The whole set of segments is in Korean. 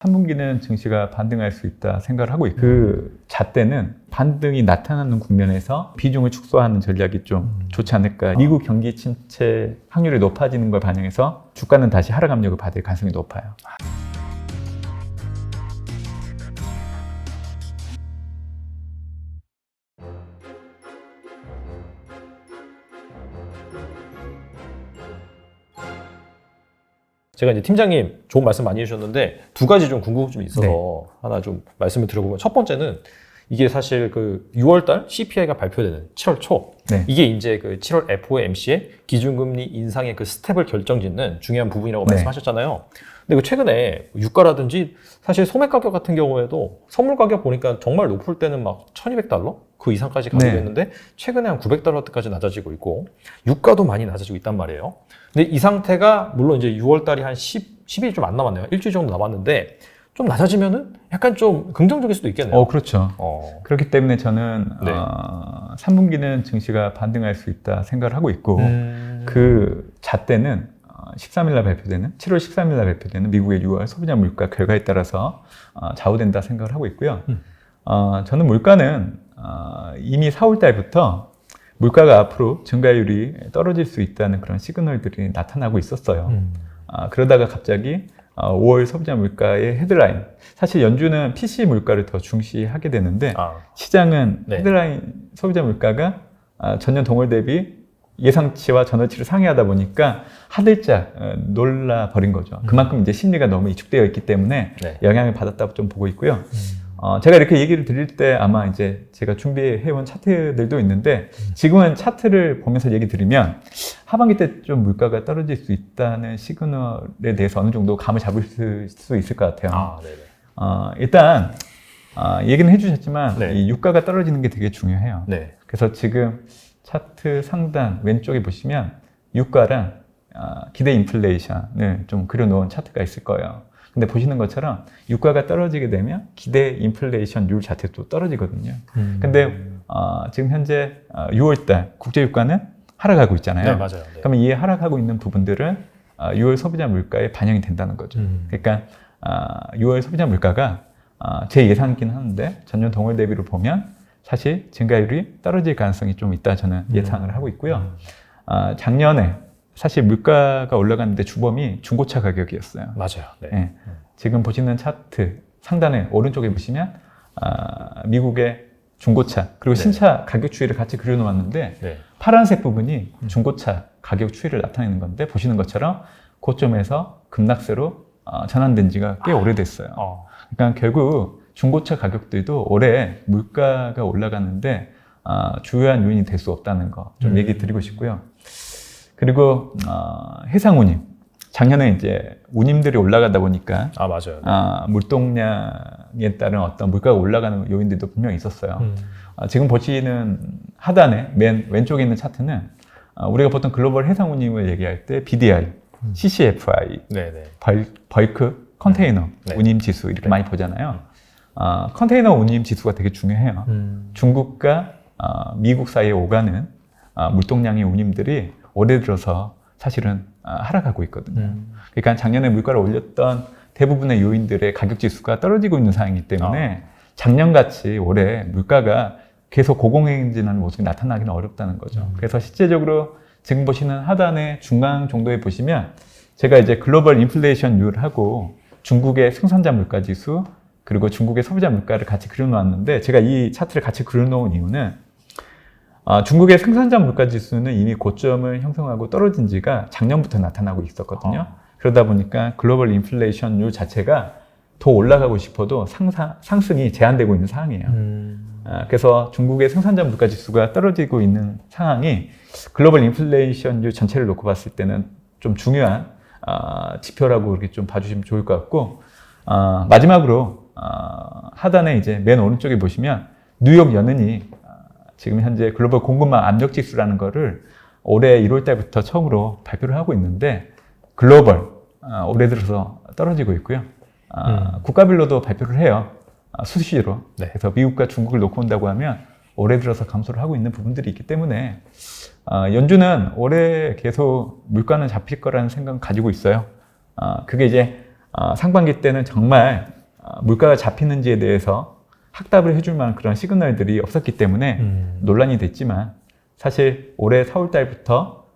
3분기는 증시가 반등할 수 있다 생각을 하고 있고 그 잣대는 반등이 나타나는 국면에서 비중을 축소하는 전략이 좀 좋지 않을까. 미국 경기 침체 확률이 높아지는 걸 반영해서 주가는 다시 하락 압력을 받을 가능성이 높아요. 제가 이제 팀장님 좋은 말씀 많이 해주셨는데 두 가지 좀 궁금증이 있어서 하나 좀 말씀을 드려보면, 첫 번째는 이게 사실 그 6월달 CPI가 발표되는 7월 초, 이게 이제 그 7월 FOMC의 기준금리 인상의 그 스텝을 결정짓는 중요한 부분이라고 말씀하셨잖아요. 근데 그 최근에 유가라든지 사실 소매 가격 같은 경우에도 선물 가격 보니까 정말 높을 때는 막 1200달러? 그 이상까지 가기도 했는데 최근에 한 900달러대까지 낮아지고 있고 유가도 많이 낮아지고 있단 말이에요. 근데 이 상태가 물론 이제 6월달이 한 10일 좀 안 남았네요. 일주일 정도 남았는데 좀 낮아지면은 약간 좀 긍정적일 수도 있겠네요. 그렇죠. 그렇기 때문에 저는 3분기는 증시가 반등할 수 있다 생각을 하고 있고 그 잣대는 13일날 발표되는 7월 13일날 발표되는 미국의 6월 소비자 물가 결과에 따라서 좌우된다 생각을 하고 있고요. 저는 물가는 이미 4월달부터 물가가 앞으로 증가율이 떨어질 수 있다는 그런 시그널들이 나타나고 있었어요. 그러다가 갑자기 5월 소비자 물가의 헤드라인, 사실 연준은 PC 물가를 더 중시하게 되는데 시장은 헤드라인 소비자 물가가 전년 동월 대비 예상치와 전월치를 상회하다 보니까 하들짝 놀라버린 거죠. 그만큼 이제 심리가 너무 위축되어 있기 때문에 영향을 받았다고 좀 보고 있고요. 제가 이렇게 얘기를 드릴 때 아마 이제 제가 준비해온 차트들도 있는데 지금은 차트를 보면서 얘기 드리면 하반기 때 좀 물가가 떨어질 수 있다는 시그널에 대해서 어느 정도 감을 잡을 수 있을 것 같아요. 일단 얘기는 해주셨지만 이 유가가 떨어지는 게 되게 중요해요. 그래서 지금 차트 상단 왼쪽에 보시면 유가랑 기대 인플레이션을 좀 그려놓은 차트가 있을 거예요. 근데 보시는 것처럼 유가가 떨어지게 되면 기대 인플레이션율 자체도 떨어지거든요. 근데 지금 현재 6월달 국제 유가는 하락하고 있잖아요. 맞아요. 그러면 이 하락하고 있는 부분들은 6월 소비자 물가에 반영이 된다는 거죠. 그러니까 6월 소비자 물가가 제 예상이긴 하는데 전년 동월 대비로 보면 사실 증가율이 떨어질 가능성이 좀 있다 저는 예상을 하고 있고요. 작년에 사실 물가가 올라갔는데 주범이 중고차 가격이었어요. 맞아요. 지금 보시는 차트 상단에 오른쪽에 보시면 미국의 중고차 그리고 신차 가격 추이를 같이 그려놓았는데 파란색 부분이 중고차 가격 추이를 나타내는 건데 보시는 것처럼 고점에서 급락세로 전환된 지가 꽤 오래됐어요. 그러니까 결국 중고차 가격들도 올해 물가가 올라가는데 주요한 요인이 될 수 없다는 거 좀 얘기 드리고 싶고요. 그리고 해상 운임, 작년에 이제 운임들이 올라가다 보니까 물동량에 따른 어떤 물가가 올라가는 요인들도 분명히 있었어요. 지금 보시는 하단에 맨 왼쪽에 있는 차트는 우리가 보통 글로벌 해상 운임을 얘기할 때 BDI, CCFI, 벌크 컨테이너 운임 지수 이렇게 많이 보잖아요. 컨테이너 운임 지수가 되게 중요해요. 중국과 미국 사이에 오가는 물동량의 운임들이 올해 들어서 사실은 하락하고 있거든요. 그러니까 작년에 물가를 올렸던 대부분의 요인들의 가격 지수가 떨어지고 있는 상황이기 때문에 작년같이 올해 물가가 계속 고공행진하는 모습이 나타나기는 어렵다는 거죠. 그래서 실제적으로 지금 보시는 하단의 중앙 정도에 보시면 제가 이제 글로벌 인플레이션율하고 중국의 생산자 물가 지수 그리고 중국의 소비자 물가를 같이 그려놓았는데 제가 이 차트를 같이 그려놓은 이유는 중국의 생산자 물가 지수는 이미 고점을 형성하고 떨어진 지가 작년부터 나타나고 있었거든요. 그러다 보니까 글로벌 인플레이션율 자체가 더 올라가고 싶어도 상승이 제한되고 있는 상황이에요. 그래서 중국의 생산자 물가 지수가 떨어지고 있는 상황이 글로벌 인플레이션율 전체를 놓고 봤을 때는 좀 중요한 지표라고 이렇게 좀 봐주시면 좋을 것 같고 마지막으로 하단에 이제 맨 오른쪽에 보시면 뉴욕 연은이 지금 현재 글로벌 공급망 압력 지수라는 거를 올해 1월 달부터 처음으로 발표를 하고 있는데 글로벌 올해 들어서 떨어지고 있고요. 국가별로도 발표를 해요. 수시로. 그래서 미국과 중국을 놓고 온다고 하면 올해 들어서 감소를 하고 있는 부분들이 있기 때문에 연준은 올해 계속 물가는 잡힐 거라는 생각을 가지고 있어요. 그게 이제 상반기 때는 정말 물가가 잡히는지에 대해서 확답을 해줄 만한 그런 시그널들이 없었기 때문에 논란이 됐지만 사실 올해 4월 달부터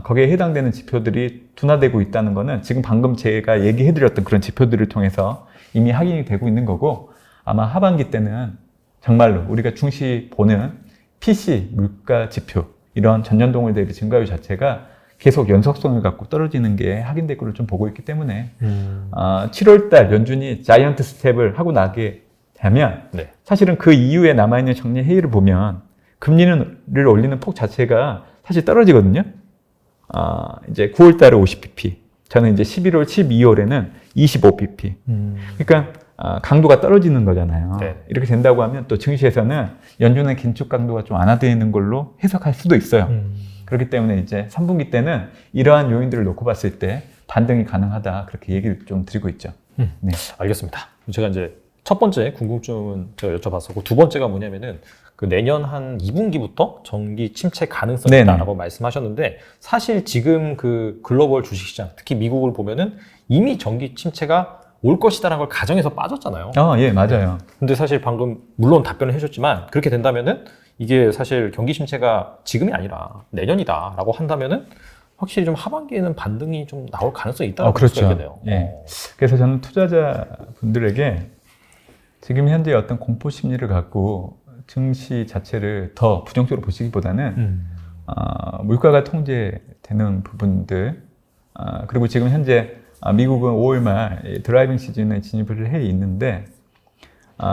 거기에 해당되는 지표들이 둔화되고 있다는 거는 지금 방금 제가 얘기해드렸던 그런 지표들을 통해서 이미 확인이 되고 있는 거고 아마 하반기 때는 정말로 우리가 중시 보는 PC 물가 지표 이런 전년 동월 대비 증가율 자체가 계속 연속성을 갖고 떨어지는 게 확인될 거를 좀 보고 있기 때문에 7월 달 연준이 자이언트 스텝을 하고 나게 되면 네. 사실은 그 이후에 남아있는 정례 회의를 보면 금리를 올리는 폭 자체가 사실 떨어지거든요. 이제 9월 달에 50bp, 저는 이제 11월, 12월에는 25bp. 그러니까 강도가 떨어지는 거잖아요. 네. 이렇게 된다고 하면 또 증시에서는 연준의 긴축 강도가 좀 완화되는 걸로 해석할 수도 있어요. 그렇기 때문에 이제 3분기 때는 이러한 요인들을 놓고 봤을 때 반등이 가능하다 그렇게 얘기를 좀 드리고 있죠. 네. 알겠습니다. 제가 이제 첫 번째 궁금증은 제가 여쭤봤었고 두 번째가 뭐냐면은 그 내년 한 2분기부터 전기 침체 가능성이 네네. 있다라고 말씀하셨는데 사실 지금 그 글로벌 주식시장 특히 미국을 보면은 이미 전기 침체가 올 것이다라는 걸 가정해서 빠졌잖아요. 예, 맞아요. 근데 사실 방금 물론 답변을 해줬지만 그렇게 된다면은 이게 사실 경기 침체가 지금이 아니라 내년이다라고 한다면은 확실히 좀 하반기에는 반등이 좀 나올 가능성이 있다고 볼 수가 있겠네요. 예. 그래서 저는 투자자분들에게 지금 현재 어떤 공포 심리를 갖고 증시 자체를 더 부정적으로 보시기보다는 물가가 통제되는 부분들 그리고 지금 현재 미국은 5월 말 드라이빙 시즌에 진입을 해 있는데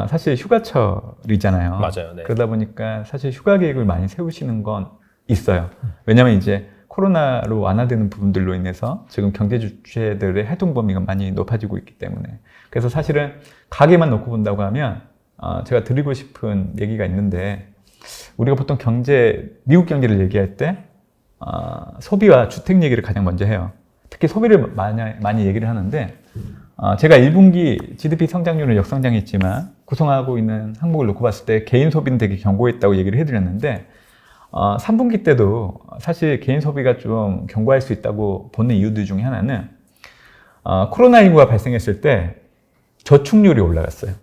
사실 휴가철이잖아요. 맞아요. 네. 그러다 보니까 사실 휴가 계획을 많이 세우시는 건 있어요. 왜냐하면 이제 코로나로 완화되는 부분들로 인해서 지금 경제 주체들의 활동 범위가 많이 높아지고 있기 때문에 그래서 사실은 가게만 놓고 본다고 하면 제가 드리고 싶은 얘기가 있는데 우리가 보통 미국 경제를 얘기할 때 소비와 주택 얘기를 가장 먼저 해요. 특히 소비를 많이 얘기를 하는데 제가 1분기 GDP 성장률은 역성장했지만 구성하고 있는 항목을 놓고 봤을 때 개인 소비는 되게 견고했다고 얘기를 해드렸는데 3분기 때도 사실 개인 소비가 좀 견고할 수 있다고 보는 이유들 중에 하나는 코로나19가 발생했을 때 저축률이 올라갔어요.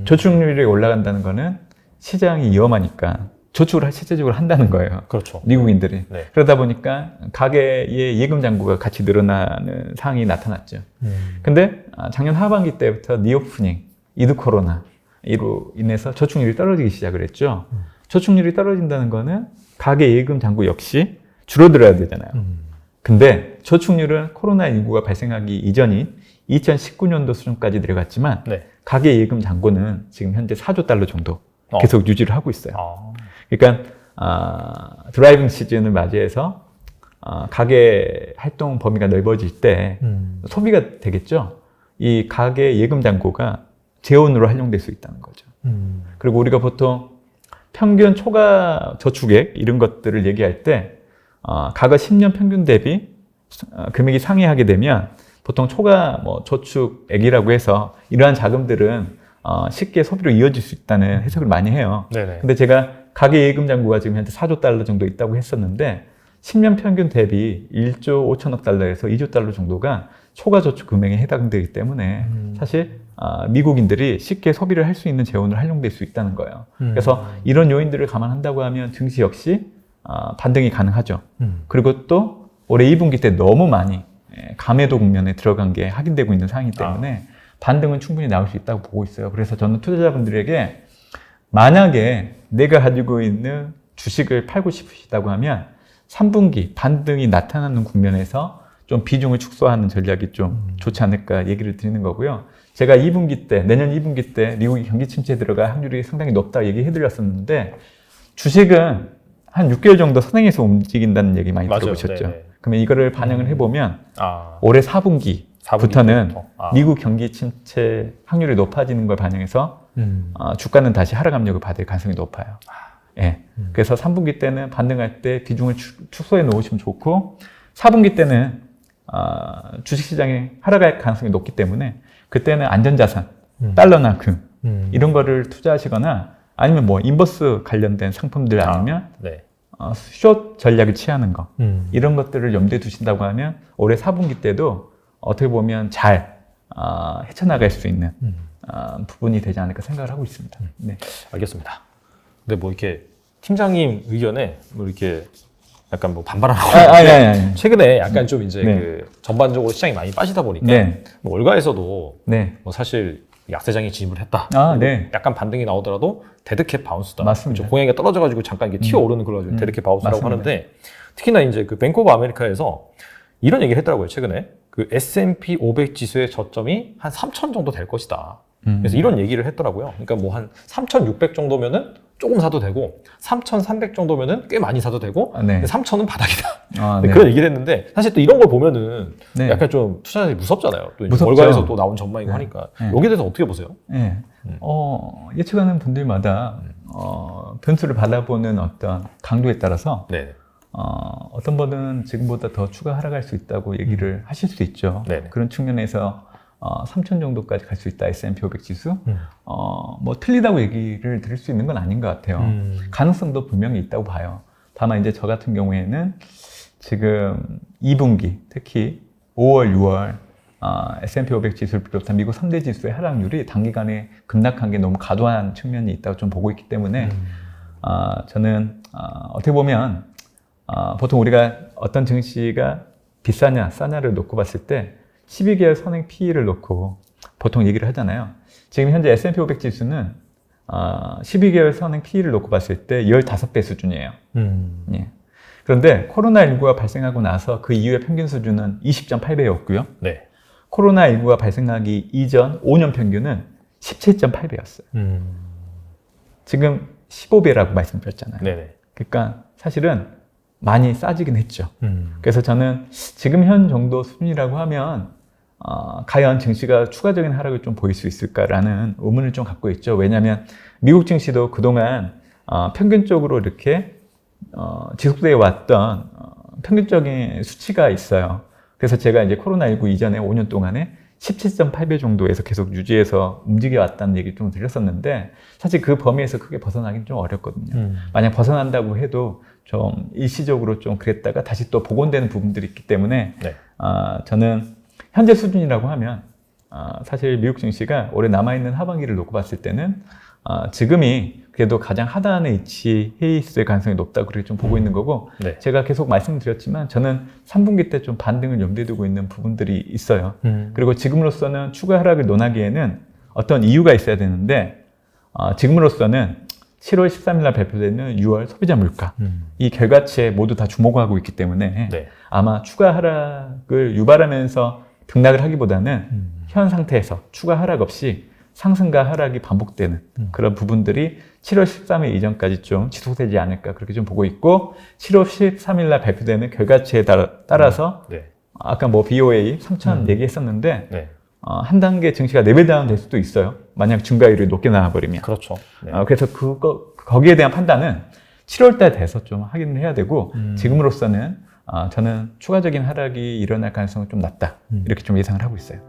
저축률이 올라간다는 거는 시장이 위험하니까 저축을 실제적으로 한다는 거예요. 그렇죠. 미국인들이. 네. 그러다 보니까 가계의 예금 잔고가 같이 늘어나는 상황이 나타났죠. 근데 작년 하반기 때부터 리오프닝, 이드 코로나로 인해서 저축률이 떨어지기 시작을 했죠. 저축률이 떨어진다는 거는 가계 예금 잔고 역시 줄어들어야 되잖아요. 근데 저축률은 코로나19가 발생하기 이전인 2019년도 수준까지 내려갔지만 네. 가계 예금 잔고는 지금 현재 4조 달러 정도 계속 유지를 하고 있어요. 그러니까 드라이빙 시즌을 맞이해서 가계 활동 범위가 넓어질 때 소비가 되겠죠. 이 가계 예금 잔고가 재원으로 활용될 수 있다는 거죠. 그리고 우리가 보통 평균 초과 저축액 이런 것들을 얘기할 때 과거 10년 평균 대비 금액이 상회하게 되면 보통 초과 저축액이라고 해서 이러한 자금들은 쉽게 소비로 이어질 수 있다는 해석을 많이 해요. 네네. 근데 제가 가계 예금 잔고가 지금 현재 4조 달러 정도 있다고 했었는데 10년 평균 대비 1조 5천억 달러에서 2조 달러 정도가 초과 저축 금액에 해당되기 때문에 사실 미국인들이 쉽게 소비를 할 수 있는 재원을 활용될 수 있다는 거예요. 그래서 이런 요인들을 감안한다고 하면 증시 역시 반등이 가능하죠. 그리고 또 올해 2분기 때 너무 많이 감해도 국면에 들어간 게 확인되고 있는 상황이기 때문에 반등은 충분히 나올 수 있다고 보고 있어요. 그래서 저는 투자자분들에게 만약에 내가 가지고 있는 주식을 팔고 싶으시다고 하면 3분기 반등이 나타나는 국면에서 좀 비중을 축소하는 전략이 좀 좋지 않을까 얘기를 드리는 거고요. 제가 2분기 때, 내년 2분기 때 미국이 경기 침체에 들어갈 확률이 상당히 높다 얘기해 드렸었는데 주식은 한 6개월 정도 선행해서 움직인다는 얘기 많이 들어보셨죠? 네네. 그러면 이거를 반영을 해보면 올해 4분기부터는 미국 경기 침체 확률이 높아지는 걸 반영해서 주가는 다시 하락 압력을 받을 가능성이 높아요. 예. 그래서 3분기 때는 반등할 때 비중을 축소해 놓으시면 좋고 4분기 때는 주식시장이 하락할 가능성이 높기 때문에 그때는 안전자산, 달러나 금 이런 거를 투자하시거나 아니면 뭐 인버스 관련된 상품들 아니면 숏 전략을 취하는 거 이런 것들을 염두에 두신다고 하면 올해 4분기 때도 어떻게 보면 잘 헤쳐나갈 수 있는 부분이 되지 않을까 생각을 하고 있습니다. 네. 알겠습니다. 근데 뭐 이렇게 팀장님 의견에 뭐 이렇게 약간 뭐 반발하고 아니. 최근에 약간 좀 이제 네. 그 전반적으로 시장이 많이 빠지다 보니까 네. 뭐 월가에서도 네. 뭐 사실 약세장에 진입을 했다. 네. 약간 반등이 나오더라도 데드캣 바운스다. 맞습니다. 그렇죠. 공양이가 떨어져가지고 잠깐 이게 튀어오르는 걸 가지고 데드캣 바운스라고 맞습니다. 하는데 특히나 이제 그 뱅크 오브 아메리카에서 이런 얘기를 했더라고요. 최근에 그 S&P 500 지수의 저점이 한 3,000 정도 될 것이다. 그래서 이런 얘기를 했더라고요. 그러니까 뭐 한 3,600 정도면은 조금 사도 되고 3,300 정도면은 꽤 많이 사도 되고 네. 3,000은 바닥이다. 네. 그런 얘기를 했는데 사실 또 이런 걸 보면은 네. 약간 좀 투자자들이 무섭잖아요. 또 무섭죠. 월가에서 또 나온 전망이고 네. 하니까 네. 여기에 대해서 어떻게 보세요? 네. 예측하는 분들마다 변수를 바라보는 어떤 강도에 따라서 네. 어떤 분은 지금보다 더 추가 하락할 수 있다고 얘기를 하실 수 있죠. 네네. 그런 측면에서 3,000 정도까지 갈 수 있다. S&P 500 지수. 뭐 틀리다고 얘기를 드릴 수 있는 건 아닌 것 같아요. 가능성도 분명히 있다고 봐요. 다만 이제 저 같은 경우에는 지금 2분기, 특히 5월, 6월 S&P 500 지수를 비롯한 미국 3대 지수의 하락률이 단기간에 급락한 게 너무 과도한 측면이 있다고 좀 보고 있기 때문에 저는 어떻게 보면 보통 우리가 어떤 증시가 비싸냐 싸냐를 놓고 봤을 때 12개월 선행 PE를 놓고 보통 얘기를 하잖아요. 지금 현재 S&P 500 지수는 12개월 선행 PE를 놓고 봤을 때 15배 수준이에요. 예. 그런데 코로나19가 발생하고 나서 그 이후의 평균 수준은 20.8배였고요. 네. 코로나19가 발생하기 이전 5년 평균은 17.8배였어요. 지금 15배라고 말씀드렸잖아요. 네네. 그러니까 사실은 많이 싸지긴 했죠. 그래서 저는 지금 현 정도 수준이라고 하면 과연 증시가 추가적인 하락을 좀 보일 수 있을까라는 의문을 좀 갖고 있죠. 왜냐하면 미국 증시도 그동안 평균적으로 이렇게 지속되어 왔던 평균적인 수치가 있어요. 그래서 제가 이제 코로나19 이전에 5년 동안에 17.8배 정도에서 계속 유지해서 움직여 왔다는 얘기를 좀 드렸었는데 사실 그 범위에서 크게 벗어나긴 좀 어렵거든요. 만약 벗어난다고 해도 좀 일시적으로 좀 그랬다가 다시 또 복원되는 부분들이 있기 때문에 네. 저는 현재 수준이라고 하면 사실 미국 증시가 올해 남아있는 하반기를 놓고 봤을 때는 지금이 그래도 가장 하단에 위치해 있을 가능성이 높다고 그렇게 좀 보고 있는 거고 네. 제가 계속 말씀드렸지만 저는 3분기 때 좀 반등을 염두에 두고 있는 부분들이 있어요. 그리고 지금으로서는 추가 하락을 논하기에는 어떤 이유가 있어야 되는데 지금으로서는 7월 13일 날 발표되는 6월 소비자 물가 이 결과치에 모두 다 주목하고 있기 때문에 네. 아마 추가 하락을 유발하면서 등락을 하기보다는 현 상태에서 추가 하락 없이 상승과 하락이 반복되는 그런 부분들이 7월 13일 이전까지 좀 지속되지 않을까 그렇게 좀 보고 있고 7월 13일 날 발표되는 결과치에 따라서 네. 아까 뭐 BOA 3,000 얘기했었는데 네. 한 단계 증시가 레벨 다운 될 수도 있어요. 만약 증가율이 높게 나와버리면. 그렇죠. 네. 그래서 거기에 대한 판단은 7월 달 돼서 좀 확인을 해야 되고 지금으로서는 저는 추가적인 하락이 일어날 가능성은 좀 낮다. 이렇게 좀 예상을 하고 있어요.